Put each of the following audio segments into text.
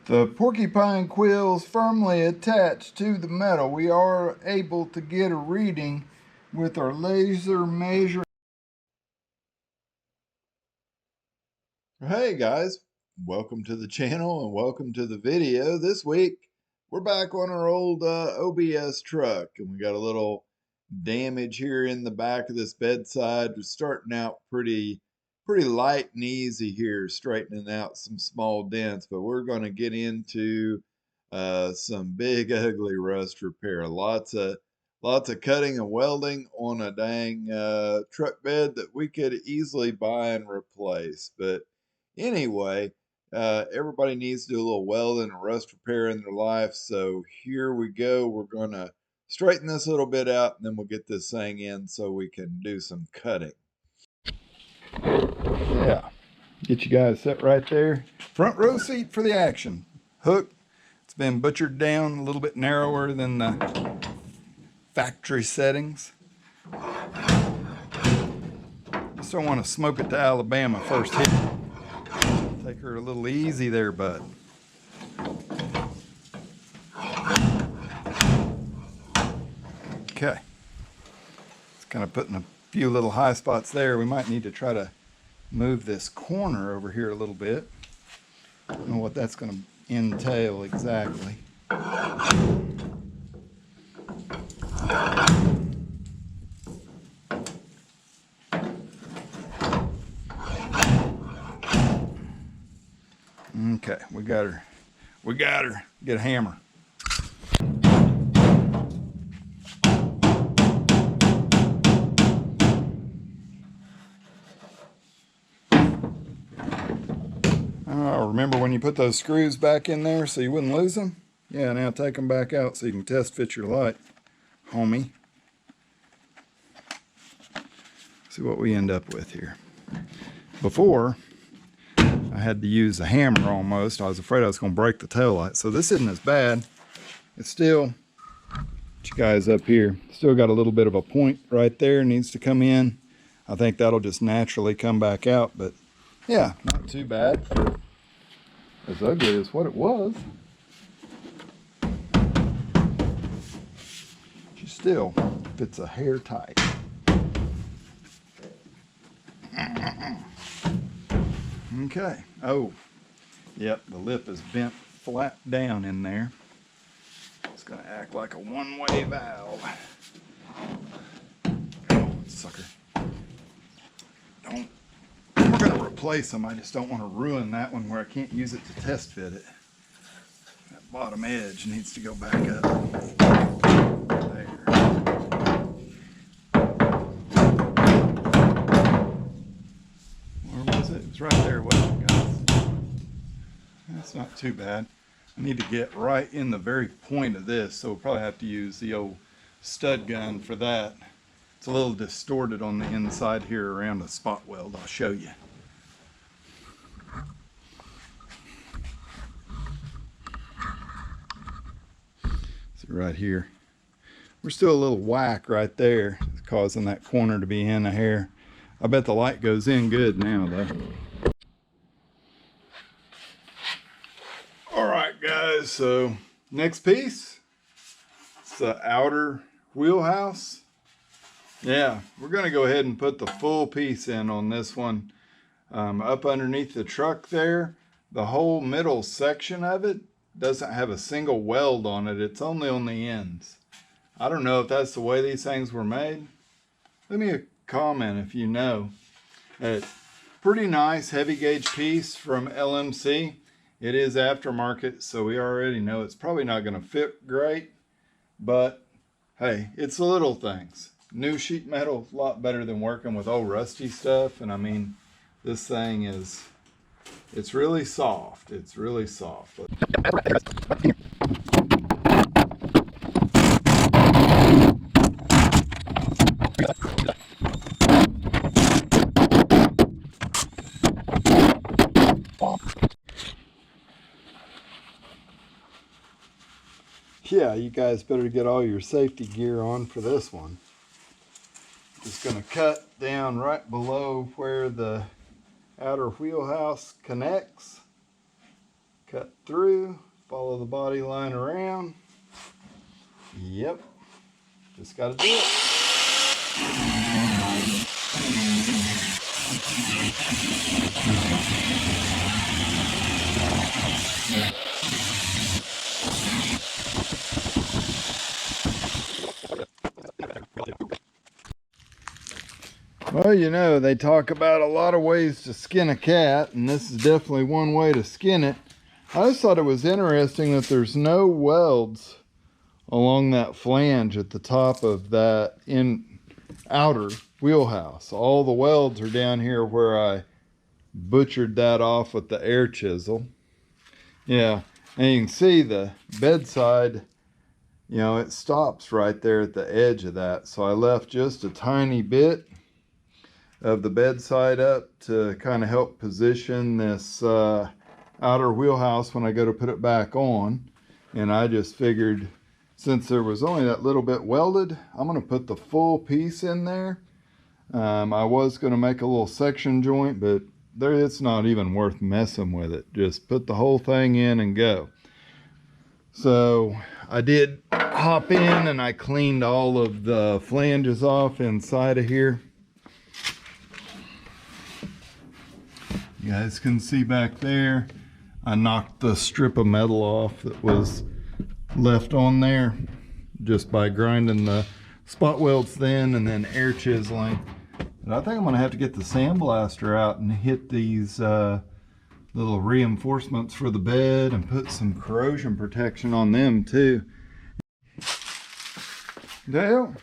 The porcupine quills firmly attached to the metal, we are able to get a reading with our laser measure. Hey guys, welcome to the channel and welcome to the video. This week we're back on our old OBS truck, and we got a little damage here in the back of this bedside. We're starting out pretty light and easy here, straightening out some small dents, but we're going to get into some big ugly rust repair. Lots of cutting and welding on a dang truck bed that we could easily buy and replace. But anyway, everybody needs to do a little welding and rust repair in their life, so here we go. We're going to straighten this a little bit out, and then we'll get this thing in so we can do some cutting. Yeah, get you guys set right there. Front row seat for the action. Hook, it's been butchered down a little bit narrower than the factory settings. Just don't want to smoke it to Alabama first hit. Take her a little easy there, bud. Okay. It's kind of putting a few little high spots there. We might need to try to move this corner over here a little bit. I don't know what that's going to entail exactly. Okay, we got her. Get a hammer. Remember when you put those screws back in there so you wouldn't lose them? Yeah, now take them back out so you can test fit your light, homie. See what we end up with here. Before, I had to use a hammer almost. I was afraid I was going to break the taillight. So this isn't as bad. It's still, you guys up here, still got a little bit of a point right there, needs to come in. I think that'll just naturally come back out, but yeah, not too bad for as ugly as what it was. She still fits a hair tight. Okay. Oh, yep, the lip is bent flat down in there. It's going to act like a one-way valve. Oh, sucker. Don't. We're going to replace them. I just don't want to ruin that one where I can't use it to test fit it. That bottom edge needs to go back up. There. Where was it? It was right there, wasn't it, guys? That's not too bad. I need to get right in the very point of this, so we'll probably have to use the old stud gun for that. It's a little distorted on the inside here around a spot weld. I'll show you. See right here. We're still a little whack right there. It's causing that corner to be in a hair. I bet the light goes in good now though. Alright guys, so next piece. It's the outer wheelhouse. Yeah, we're going to go ahead and put the full piece in on this one. Up underneath the truck there, the whole middle section of it doesn't have a single weld on it. It's only on the ends. I don't know if that's the way these things were made. Leave me a comment if you know. Pretty nice heavy gauge piece from LMC. It is aftermarket, so we already know it's probably not going to fit great. But hey, it's the little things. New sheet metal is a lot better than working with old rusty stuff. And I mean, this thing is, it's really soft. It's really soft. Yeah, you guys better get all your safety gear on for this one. Just going to cut down right below where the outer wheelhouse connects. cut through, follow the body line around. Yep, just got to do it. Well, you know, they talk about a lot of ways to skin a cat, and this is definitely one way to skin it. I just thought it was interesting that there's no welds along that flange at the top of that outer wheelhouse. All the welds are down here where I butchered that off with the air chisel. Yeah, and you can see the bedside, you know, it stops right there at the edge of that. So I left just a tiny bit of the bedside up to kind of help position this outer wheelhouse when I go to put it back on. And I just figured, since there was only that little bit welded, I'm going to put the full piece in there. I was going to make a little section joint, but it's not even worth messing with it. Just put the whole thing in and go. So I did hop in and I cleaned all of the flanges off inside of here. You guys can see back there, I knocked the strip of metal off that was left on there just by grinding the spot welds thin and then air chiseling. And I think I'm gonna have to get the sandblaster out and hit these little reinforcements for the bed and put some corrosion protection on them too. Well,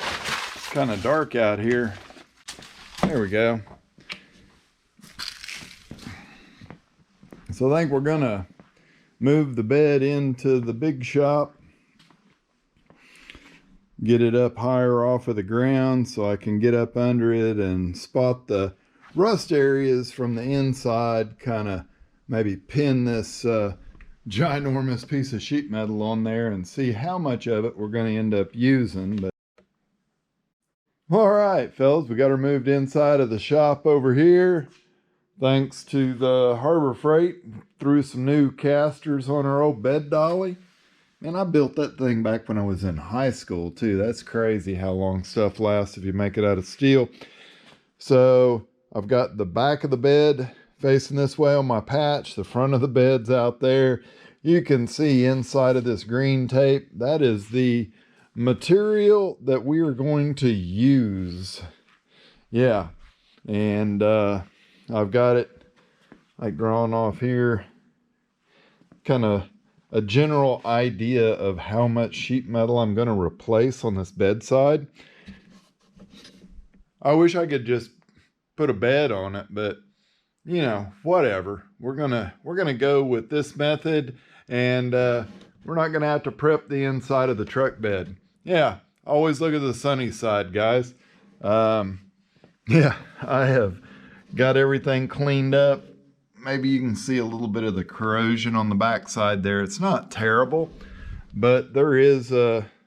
it's kind of dark out here. There we go. So I think we're gonna move the bed into the big shop, get it up higher off of the ground so I can get up under it and spot the rust areas from the inside, kind of maybe pin this ginormous piece of sheet metal on there and see how much of it we're going to end up using. But all right, fellas, we got her moved inside of the shop over here. Thanks to the Harbor Freight, threw some new casters on our old bed dolly. Man, I built that thing back when I was in high school too. That's crazy how long stuff lasts if you make it out of steel. So I've got the back of the bed facing this way on my patch. The front of the bed's out there. You can see inside of this green tape. That is the material that we are going to use. Yeah, and I've got it like drawn off here, kind of a general idea of how much sheet metal I'm going to replace on this bedside. I wish I could just put a bed on it, but you know, whatever. We're gonna go with this method, and we're not gonna have to prep the inside of the truck bed. Yeah, always look at the sunny side, guys. Yeah, I have got everything cleaned up. Maybe you can see a little bit of the corrosion on the back side there. It's not terrible, but there is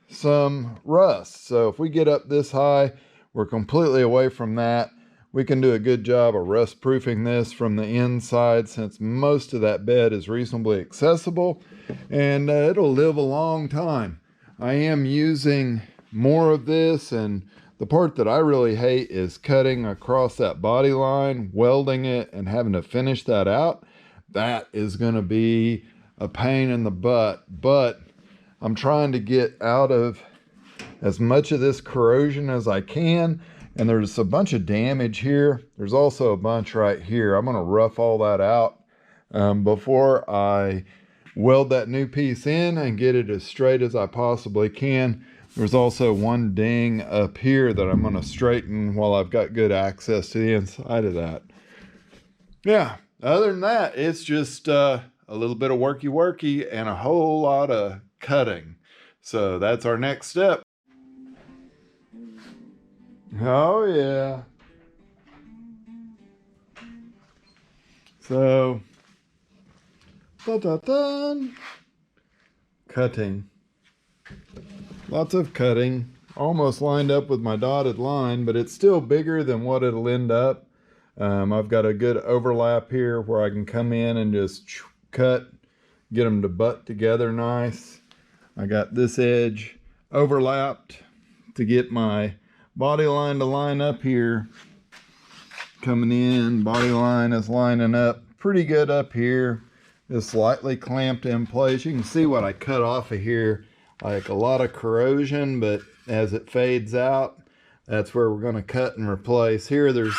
some rust. So if we get up this high, we're completely away from that. We can do a good job of rust proofing this from the inside, since most of that bed is reasonably accessible, and it'll live a long time. I am using more of this, and the part that I really hate is cutting across that body line, welding it, and having to finish that out. That is going to be a pain in the butt, but I'm trying to get out of as much of this corrosion as I can. And there's a bunch of damage here. There's also a bunch right here. I'm going to rough all that out before I weld that new piece in and get it as straight as I possibly can. There's also one ding up here that I'm going to straighten while I've got good access to the inside of that. Yeah, other than that, it's just a little bit of worky and a whole lot of cutting. So that's our next step. Oh yeah. So, cutting. Lots of cutting, almost lined up with my dotted line, but it's still bigger than what it'll end up. I've got a good overlap here where I can come in and just cut, get them to butt together nice. I got this edge overlapped to get my body line to line up here. Coming in, body line is lining up pretty good up here. It's slightly clamped in place. You can see what I cut off of here, like a lot of corrosion, but as it fades out, that's where we're going to cut and replace. Here there's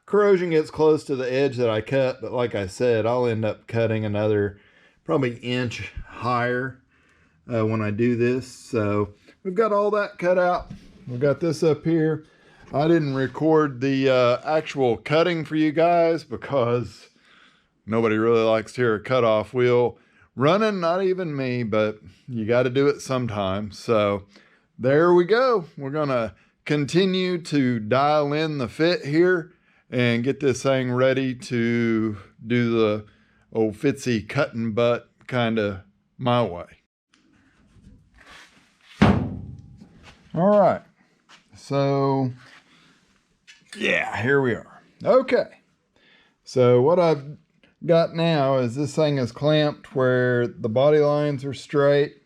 corrosion gets close to the edge that I cut, but like I said, I'll end up cutting another probably inch higher when I do this. So we've got all that cut out. We've got this up here. I didn't record the actual cutting for you guys because nobody really likes to hear a cutoff wheel running, not even me, but you got to do it sometime. So there we go. We're going to continue to dial in the fit here and get this thing ready to do the old Fitzy cut and butt kind of my way. All right. So yeah, here we are. Okay. So what I've got now is this thing is clamped where the body lines are straight,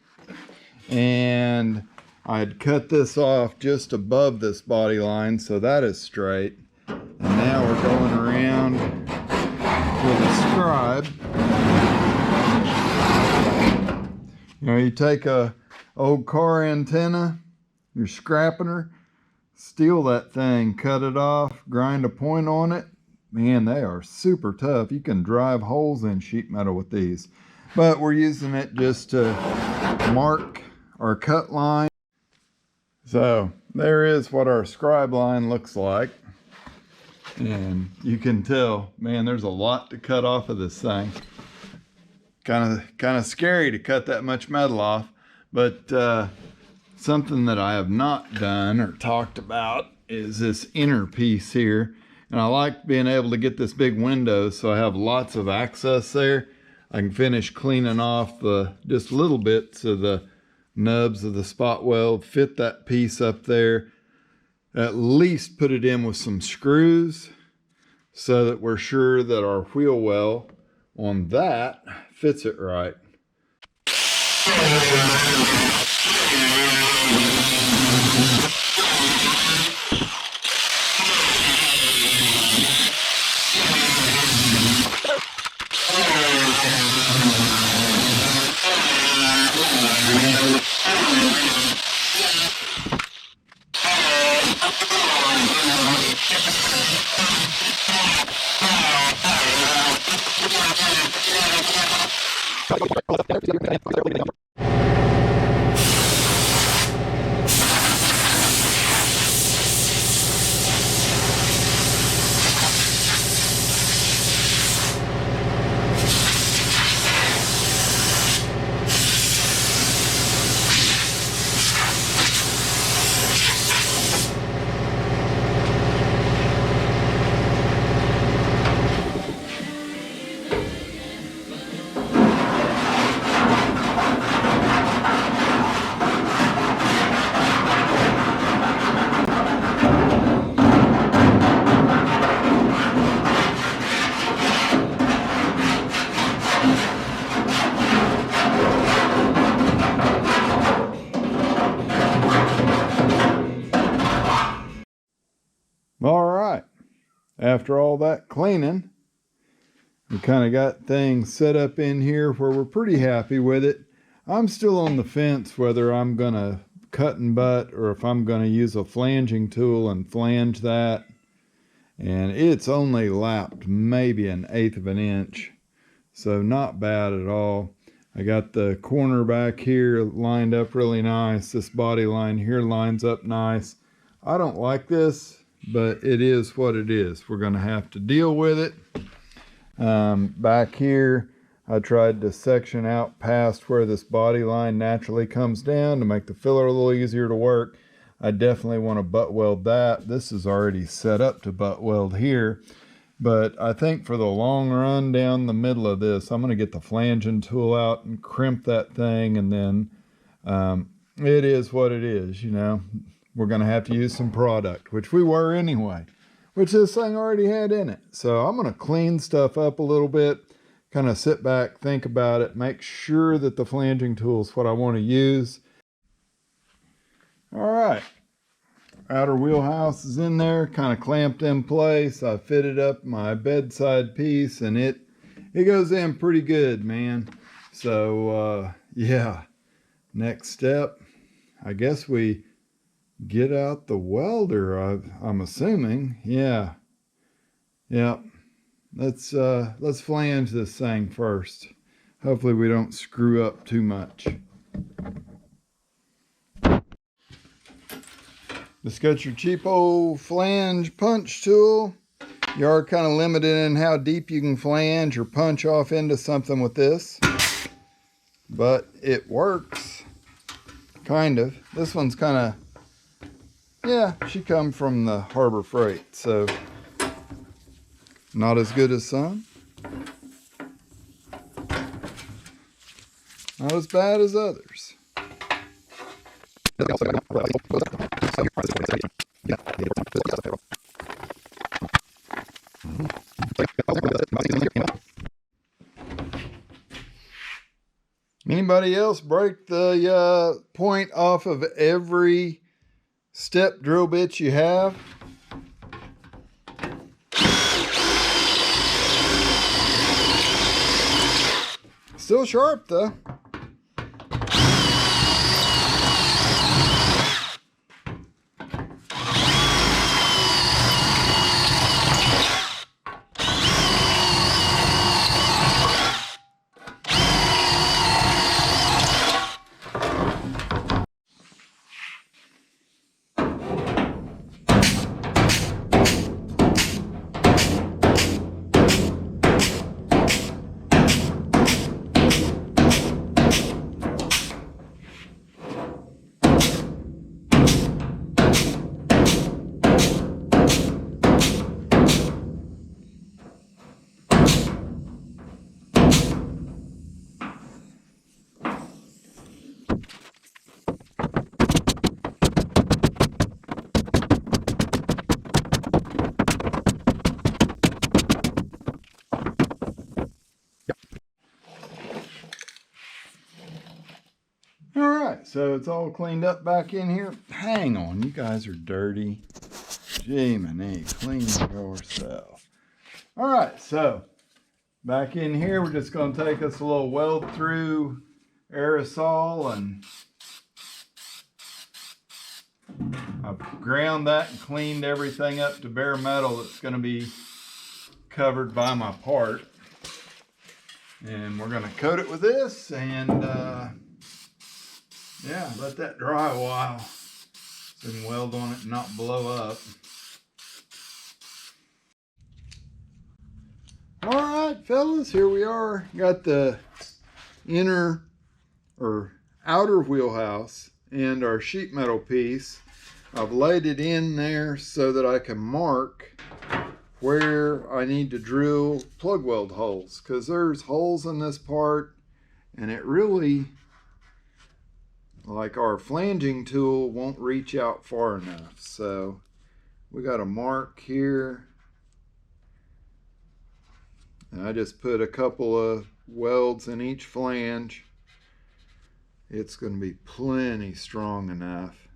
and I'd cut this off just above this body line, so that is straight. And now we're going around with a scribe. You know, you take a old car antenna, you're scrapping her, steal that thing, cut it off, grind a point on it. Man, they are super tough. You can drive holes in sheet metal with these. But we're using it just to mark our cut line. So there is what our scribe line looks like. And you can tell, man, there's a lot to cut off of this thing. Kind of scary to cut that much metal off. But something that I have not done or talked about is this inner piece here. And I like being able to get this big window so I have lots of access there. I can finish cleaning off just little bits of the nubs of the spot weld, fit that piece up there, at least put it in with some screws so that we're sure that our wheel well on that fits it right. All right, after all that cleaning, we kind of got things set up in here where we're pretty happy with it. I'm still on the fence whether I'm going to cut and butt or if I'm going to use a flanging tool and flange that. And it's only lapped maybe 1/8 of an inch, so not bad at all. I got the corner back here lined up really nice. This body line here lines up nice. I don't like this, but it is what it is. We're going to have to deal with it. Back here, I tried to section out past where this body line naturally comes down to make the filler a little easier to work. I definitely want to butt weld that. This is already set up to butt weld here, but I think for the long run down the middle of this, I'm going to get the flanging tool out and crimp that thing, and then it is what it is, you know. We're going to have to use some product, which we were anyway, which this thing already had in it. So I'm going to clean stuff up a little bit, kind of sit back, think about it, make sure that the flanging tool is what I want to use. All right, outer wheelhouse is in there, kind of clamped in place. I fitted up my bedside piece and it goes in pretty good, man. So yeah, next step, I guess we get out the welder, I'm assuming. Yeah. Let's flange this thing first. Hopefully we don't screw up too much. Just got your cheap old flange punch tool. You are kind of limited in how deep you can flange or punch off into something with this, but it works. Kind of. This one's kind of, yeah, she come from the Harbor Freight, so not as good as some. Not as bad as others. Anybody else break the point off of every step drill bit you have? Still sharp though. So it's all cleaned up back in here. Hang on, you guys are dirty. Jiminy, clean yourself. All right, so back in here, we're just going to take us a little weld through aerosol, and I've ground that and cleaned everything up to bare metal that's going to be covered by my part. And we're going to coat it with this and yeah, let that dry a while so we can weld on it and not blow up. All right, fellas, here we are. Got the inner or outer wheelhouse and our sheet metal piece. I've laid it in there so that I can mark where I need to drill plug weld holes, because there's holes in this part and it really, like our flanging tool, won't reach out far enough. So we got a mark here. And I just put a couple of welds in each flange. It's going to be plenty strong enough.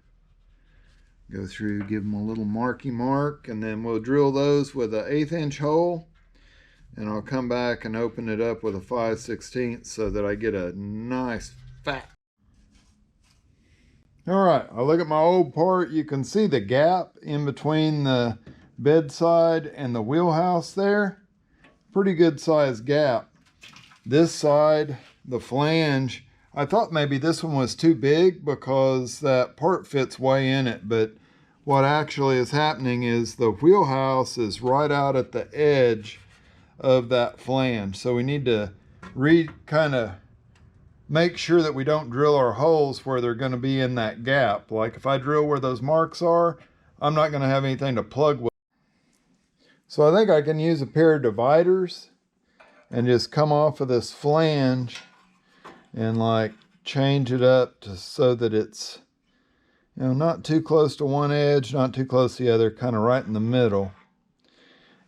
Go through, give them a little marky mark, and then we'll drill those with an 1/8 inch hole. And I'll come back and open it up with a 5/16 so that I get a nice fat. All right, I look at my old part. You can see the gap in between the bedside and the wheelhouse there. Pretty good sized gap. This side, the flange, I thought maybe this one was too big because that part fits way in it, but what actually is happening is the wheelhouse is right out at the edge of that flange. So we need to kind of make sure that we don't drill our holes where they're going to be in that gap. Like if I drill where those marks are, I'm not going to have anything to plug with. So I think I can use a pair of dividers and just come off of this flange and like change it up so that it's, you know, not too close to one edge, not too close to the other, kind of right in the middle.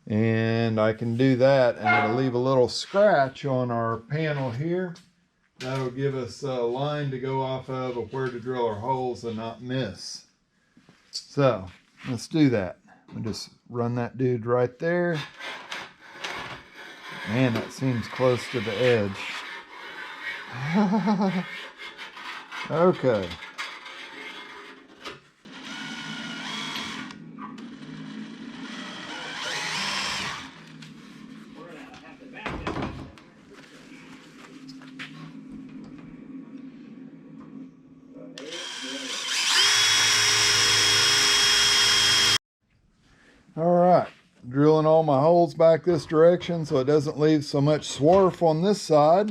And I can do that, and it'll leave a little scratch on our panel here. That'll give us a line to go off of where to drill our holes and not miss. So let's do that. We'll just run that dude right there. Man, that seems close to the edge. Okay. All right, drilling all my holes back this direction so it doesn't leave so much swarf on this side.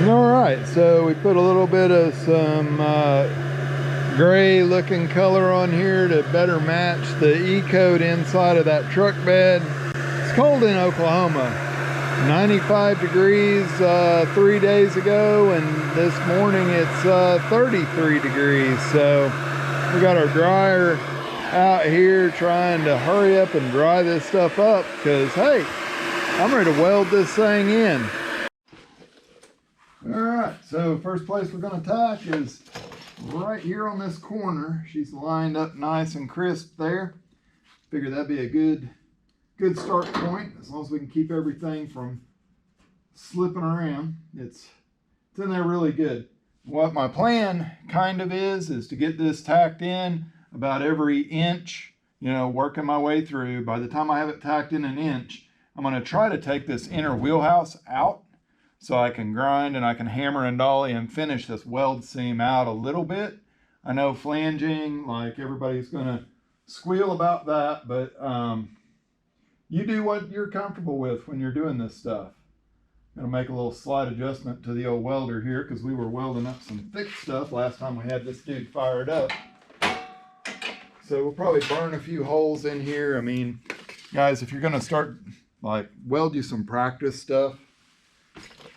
Alright, so we put a little bit of some gray looking color on here to better match the E-coat inside of that truck bed. It's cold in Oklahoma. 95 degrees 3 days ago, and this morning it's 33 degrees. So we got our dryer out here trying to hurry up and dry this stuff up because, hey, I'm ready to weld this thing in. Alright, so first place we're going to tack is right here on this corner. She's lined up nice and crisp there. Figure that'd be a good start point, as long as we can keep everything from slipping around. It's in there really good. What my plan kind of is to get this tacked in about every inch, you know, working my way through. By the time I have it tacked in an inch, I'm going to try to take this inner wheelhouse out so I can grind and I can hammer and dolly and finish this weld seam out a little bit. I know flanging, like everybody's going to squeal about that, but you do what you're comfortable with when you're doing this stuff. Gonna make a little slight adjustment to the old welder here because we were welding up some thick stuff last time we had this dude fired up. So we'll probably burn a few holes in here. I mean, guys, if you're gonna start, like, weld you some practice stuff,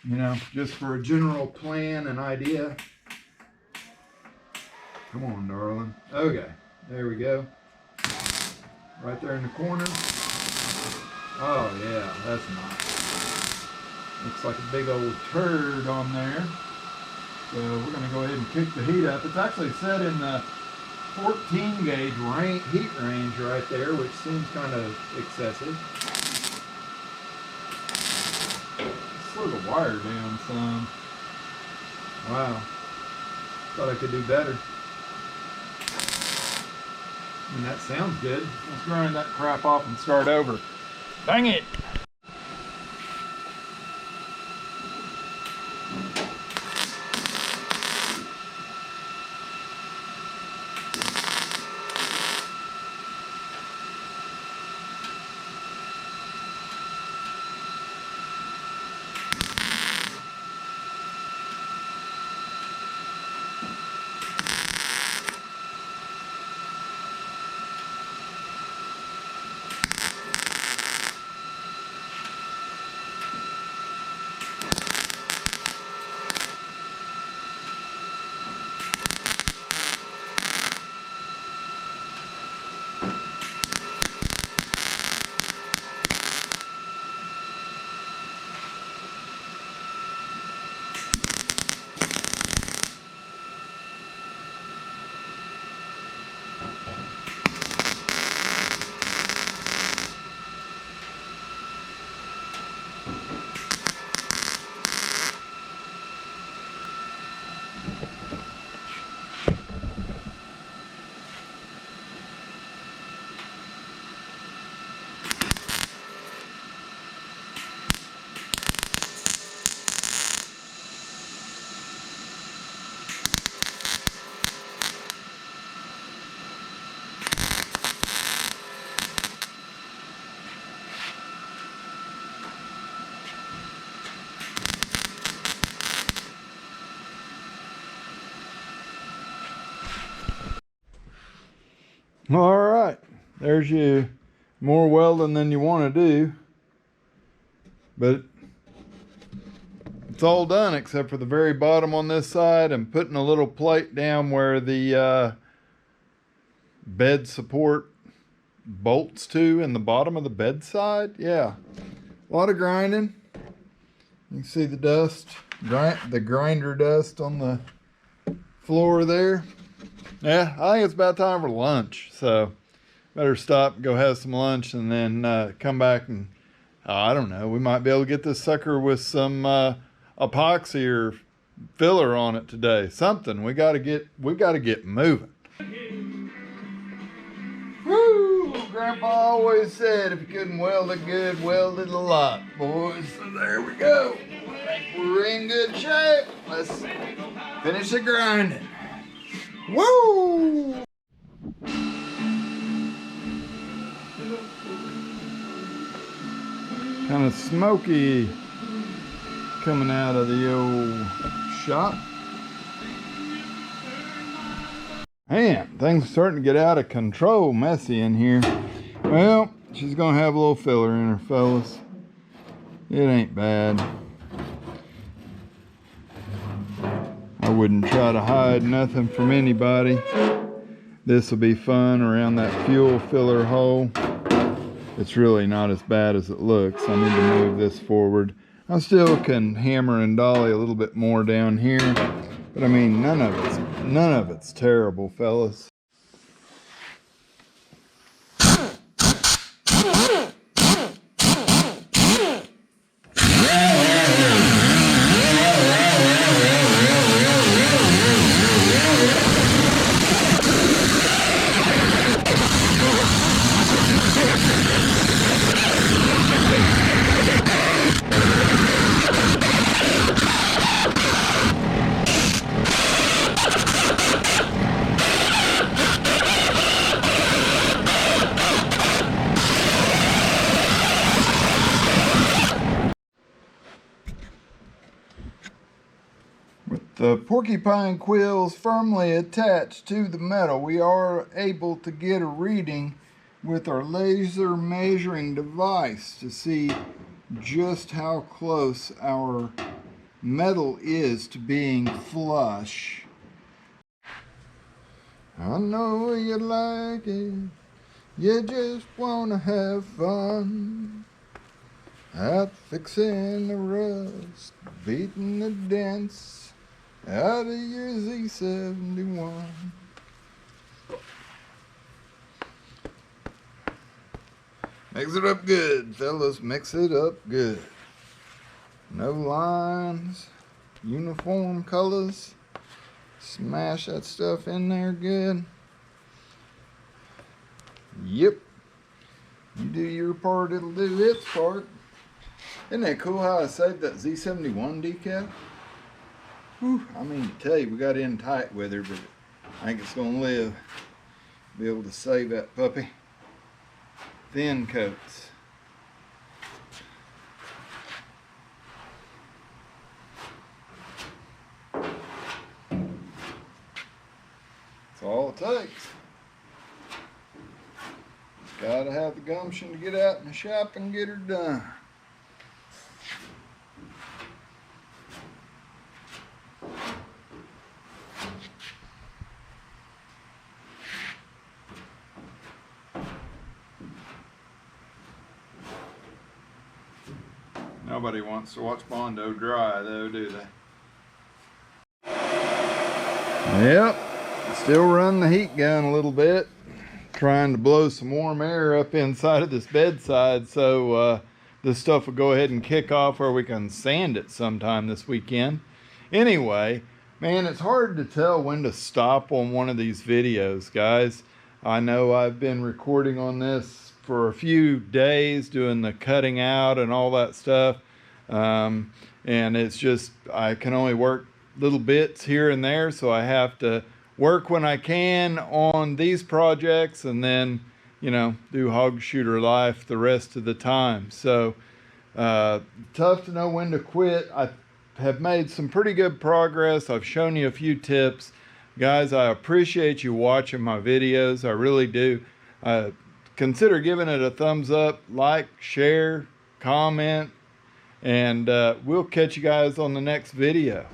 you know, just for a general plan and idea. Come on, darling. Okay, there we go. Right there in the corner. Oh yeah, that's nice. Looks like a big old turd on there. So we're gonna go ahead and kick the heat up. It's actually set in the 14 gauge heat range right there, which seems kind of excessive. Slow the wire down some. Wow. Thought I could do better. And that sounds good. Let's grind that crap off and start over. Dang it! All right, there's you. More welding than you want to do, but it's all done except for the very bottom on this side and putting a little plate down where the bed support bolts to in the bottom of the bedside. Yeah, a lot of grinding. You can see the dust, the grinder dust on the floor there. Yeah, I think it's about time for lunch, so better stop and go have some lunch and then come back and I don't know, we might be able to get this sucker with some epoxy or filler on it today. Something. We gotta get moving. Woo! Grandpa always said if you couldn't weld it good, weld it a lot, boys. So there we go. I think we're in good shape. Let's finish the grinding. Woo! Kind of smoky coming out of the old shop. Man, things are starting to get out of control, messy in here. Well, she's gonna have a little filler in her, fellas. It ain't bad. I wouldn't try to hide nothing from anybody. This will be fun around that fuel filler hole. It's really not as bad as it looks. I need to move this forward. I still can hammer and dolly a little bit more down here, but I mean, none of it's terrible, fellas. The porcupine quills firmly attached to the metal, we are able to get a reading with our laser measuring device to see just how close our metal is to being flush. I know you like it, you just wanna have fun. Out fixing the rust, beating the dents out of your Z71. Mix it up good, fellas. Mix it up good. No lines, uniform colors. Smash that stuff in there good. Yep. You do your part, it'll do its part. Isn't that cool how I saved that Z71 decal? Whew, I mean to tell you, we got in tight with her, but I think it's gonna live. Be able to save that puppy. Thin coats. That's all it takes. Gotta have the gumption to get out in the shop and get her done. Nobody wants to watch Bondo dry though, do they? Yep, still run the heat gun a little bit. Trying to blow some warm air up inside of this bedside so this stuff will go ahead and kick off where we can sand it sometime this weekend. Anyway, man, it's hard to tell when to stop on one of these videos, guys. I know I've been recording on this for a few days, doing the cutting out and all that stuff. And it's just, I can only work little bits here and there, so I have to work when I can on these projects and then, you know, do Hogshooter life the rest of the time. So tough to know when to quit. I have made some pretty good progress. I've shown you a few tips, Guys, I appreciate you watching my videos. I really do. Consider giving it a thumbs up, like, share, comment, and we'll catch you guys on the next video.